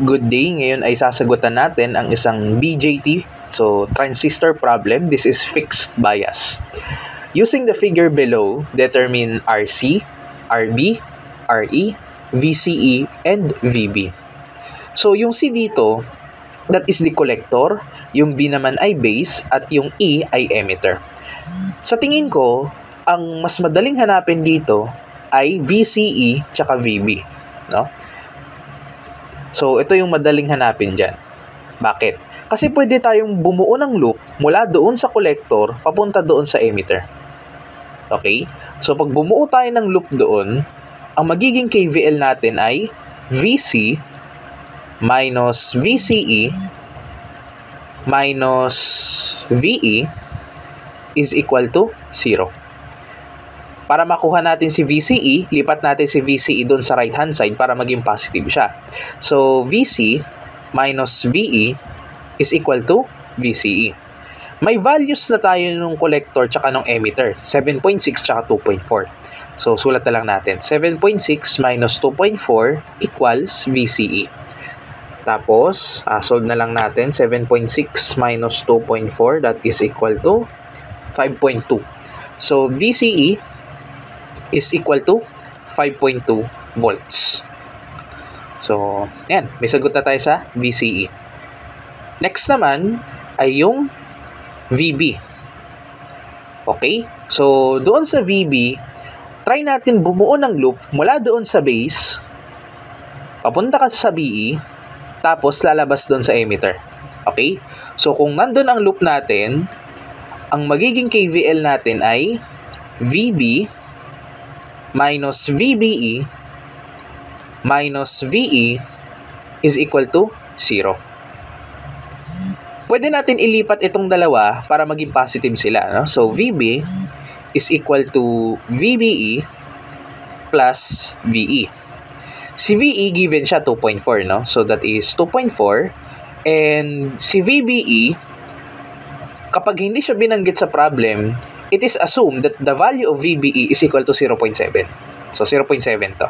Good day. Ngayon ay sasagutan natin ang isang BJT, so transistor problem. This is fixed bias. Using the figure below, determine RC, RB, RE, VCE, and VB. So yung C dito, that is the collector, yung B naman ay base, at yung E ay emitter. Sa tingin ko, ang mas madaling hanapin dito ay VCE tsaka VB, no? So, ito yung madaling hanapin dyan. Bakit? Kasi pwede tayong bumuo ng loop mula doon sa collector papunta doon sa emitter. Okay? So, pag bumuo tayo ng loop doon, ang magiging KVL natin ay VC minus VCE minus VE is equal to 0. Para makuha natin si VCE, lipat natin si VCE doon sa right hand side para maging positive siya. So, VC minus VE is equal to VCE. May values na tayo nung collector tsaka nung emitter, 7.6 tsaka 2.4. So, sulat na lang natin. 7.6 minus 2.4 equals VCE. Tapos, solve na lang natin. 7.6 minus 2.4, that is equal to 5.2. So, VCE is equal to 5.2 volts. So, yan. May sagot na tayo sa VCE. Next naman ay yung VB. Okay? So, doon sa VB, try natin bumuo ng loop mula doon sa base, papunta ka sa BE, tapos lalabas doon sa emitter. Okay? So, kung nandun ang loop natin, ang magiging KVL natin ay VB minus VBE minus VE is equal to 0. Pwede natin ilipat itong dalawa para maging positive sila, no? So, VB is equal to VBE plus VE. Si VE given siya 2.4, no? So, that is 2.4. And si VBE, kapag hindi siya binanggit sa problem, it is assumed that the value of VBE is equal to 0.7. So, 0.7 to.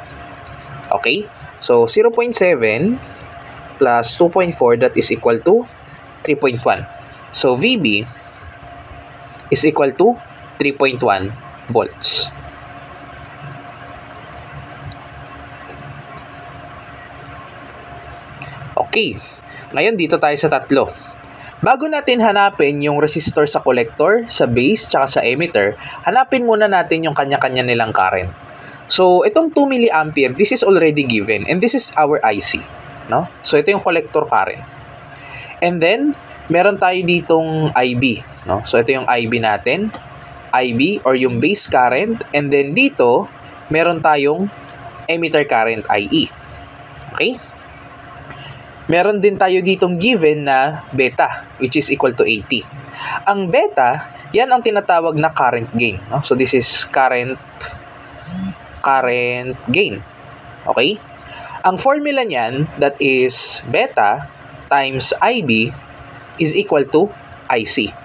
Okay? So, 0.7 plus 2.4, that is equal to 3.1. So, VB is equal to 3.1 volts. Okay. Ngayon, dito tayo sa tatlo. Bago natin hanapin yung resistor sa collector, sa base, tsaka sa emitter, hanapin muna natin yung kanya-kanya nilang current. So, itong 2 mA, this is already given, and this is our IC, no? So, ito yung collector current. And then, meron tayo ditong IB, no? So, ito yung IB natin, IB or yung base current, and then dito, meron tayong emitter current, IE. Okay? Meron din tayo ditong given na beta, which is equal to 80. Ang beta, yan ang tinatawag na current gain. No? So, this is current gain. Okay? Ang formula niyan, that is beta times IB is equal to IC.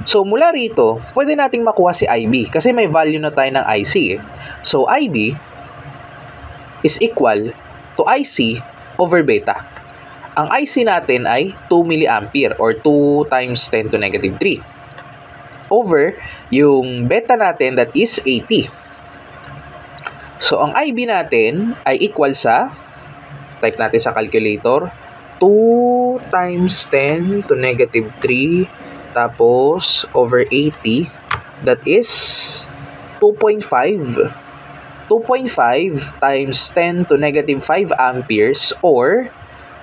So, mula rito, pwede nating makuha si IB kasi may value na tayo ng IC. So, IB is equal to IC over beta. Ang IC natin ay 2 mA or 2 times 10 to negative 3 over yung beta natin, that is 80. So, ang IB natin ay equal sa, type natin sa calculator, 2 times 10 to negative 3 tapos over 80, that is 2.5. 2.5 times 10 to negative 5 amperes or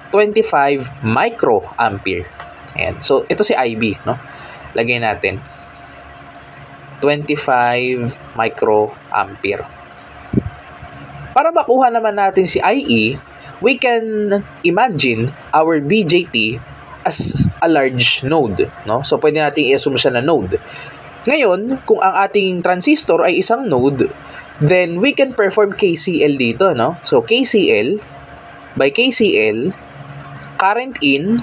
25 microampere. Ayan. So, ito si IB, no? Lagay natin. 25 microampere. Para makuha naman natin si IE, we can imagine our BJT as a large node, no? So, pwede natin i-assume siya na node. Ngayon, kung ang ating transistor ay isang node, then we can perform KCL dito, no? So, KCL, by KCL, current in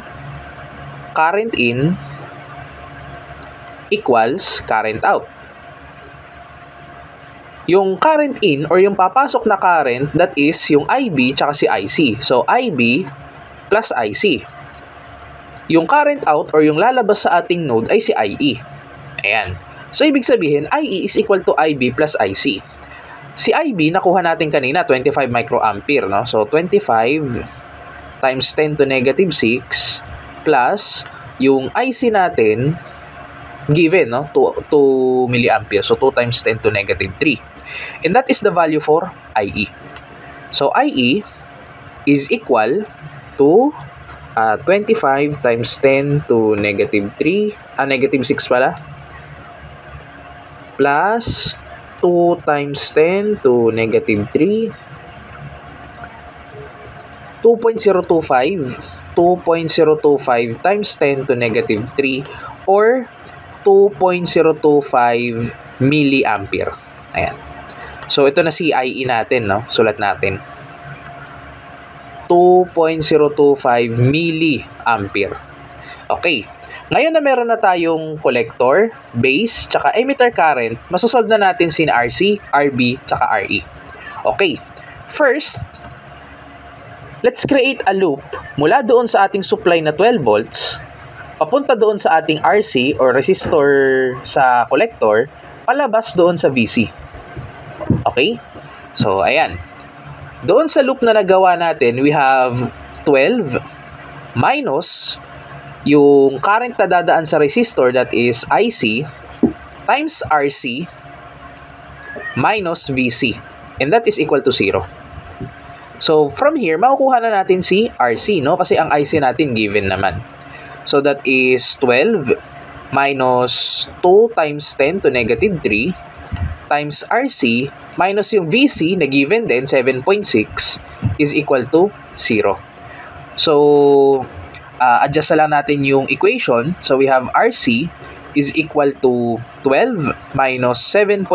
equals current out. yung current in or yung papasok na current, that is yung IB tsaka si IC. So, IB plus IC. Yung current out or yung lalabas sa ating node ay si IE. Ayan. So, ibig sabihin, IE is equal to IB plus IC. Si IB, nakuha natin kanina, 25 microampere, no? So, 25 times 10 to negative 6 plus yung IC natin, given, no? 2 milliampere. So, 2 times 10 to negative 3. And that is the value for IE. So, IE is equal to 25 times 10 to negative 3, negative 6 pala, plus 2 times 10 to negative 3, 2.025 times 10 to negative 3 or 2.025 milliampere. Ayan. So, ito na si IE natin, no? Sulat natin. 2.025 milliampere. Okay. Ngayon na meron na tayong collector, base, tsaka emitter current, masosolve na natin sin RC, RB, tsaka RE. Okay. First, let's create a loop mula doon sa ating supply na 12 volts, papunta doon sa ating RC or resistor sa collector, palabas doon sa VC. Okay? So, ayan. Doon sa loop na nagawa natin, we have 12 minus yung current na dadaan sa resistor, that is IC, times RC minus VC. And that is equal to 0. So, from here, makukuha na natin si RC, no? Kasi ang IC natin given naman. So, that is 12 minus 2 times 10 to negative 3 times RC minus yung VC na given din, 7.6, is equal to 0. So, adjust na lang natin yung equation. So, we have RC is equal to 12 minus 7.6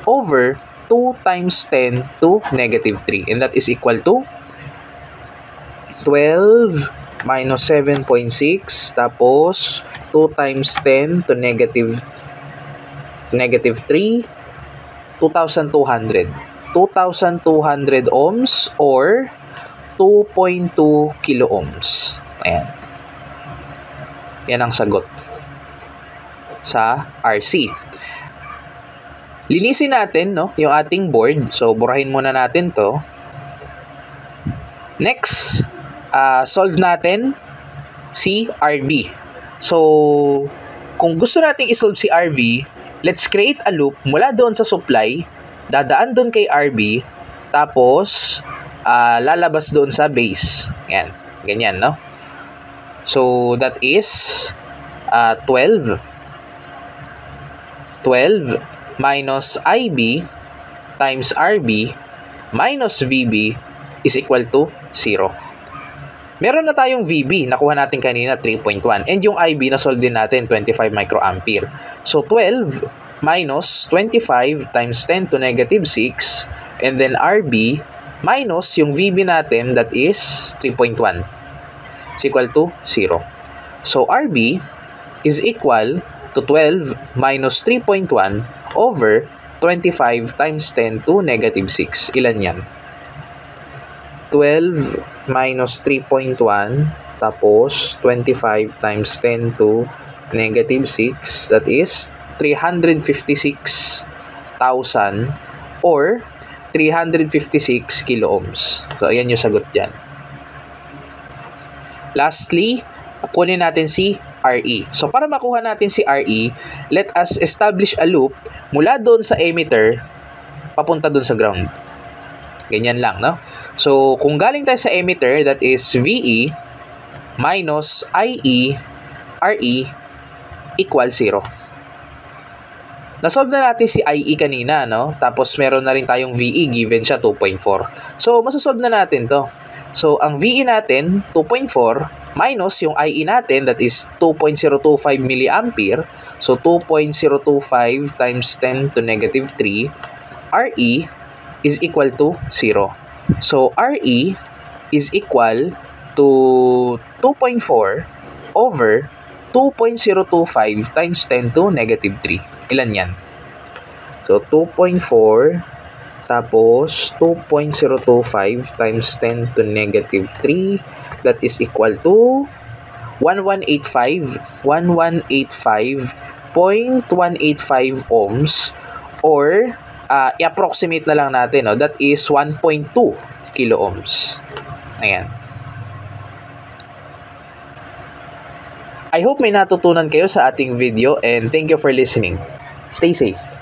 over 2 times 10 to negative 3. And that is equal to 12 minus 7.6 tapos 2 times 10 to negative 3, 2,200. 2,200 ohms or 2.2 kilo ohms. Ayan. Yan ang sagot sa RC. Linisin natin, no, yung ating board. So, burahin muna natin to. Next, solve natin si RB. So, kung gusto nating isolve si RB, let's create a loop mula doon sa supply, dadaan doon kay RB, tapos lalabas doon sa base. Yan. Ganyan, no? So, that is 12 minus IB times RB minus VB is equal to 0. Meron na tayong VB, nakuha natin kanina 3.1. And yung IB, na-solve din natin 25 microampere. So, 12 minus 25 times 10 to negative 6. And then RB minus yung VB natin, that is 3.1. Is equal to 0. So, RB is equal to 12 minus 3.1 over 25 times 10 to negative 6. Ilan yan? 12 minus 3.1 tapos 25 times 10 to negative 6, that is 356,000 or 356 kilo ohms. So, ayan yung sagot dyan. Lastly, kunin natin si RE. So, para makuha natin si RE, let us establish a loop mula doon sa emitter papunta doon sa ground. Ganyan lang, no? So, kung galing tayo sa emitter, that is VE minus IE RE equal 0. Nasolve na natin si IE kanina, no? Tapos, meron na rin tayong VE, given siya 2.4. So, masasolve na natin to. So, ang VE natin, 2.4, minus yung IE natin, that is 2.025 milliampere. So, 2.025 times 10 to negative 3, RE is equal to 0. So, RE is equal to 2.4 over 2.025 times 10 to negative 3. Ilan yan? So, 2.4 tapos 2.025 times 10 to negative 3, that is equal to 1185.185 ohms, or i-approximate na lang natin, no? That is 1.2 kilo ohms. Ayan. I hope may natutunan kayo sa ating video and thank you for listening. Stay safe.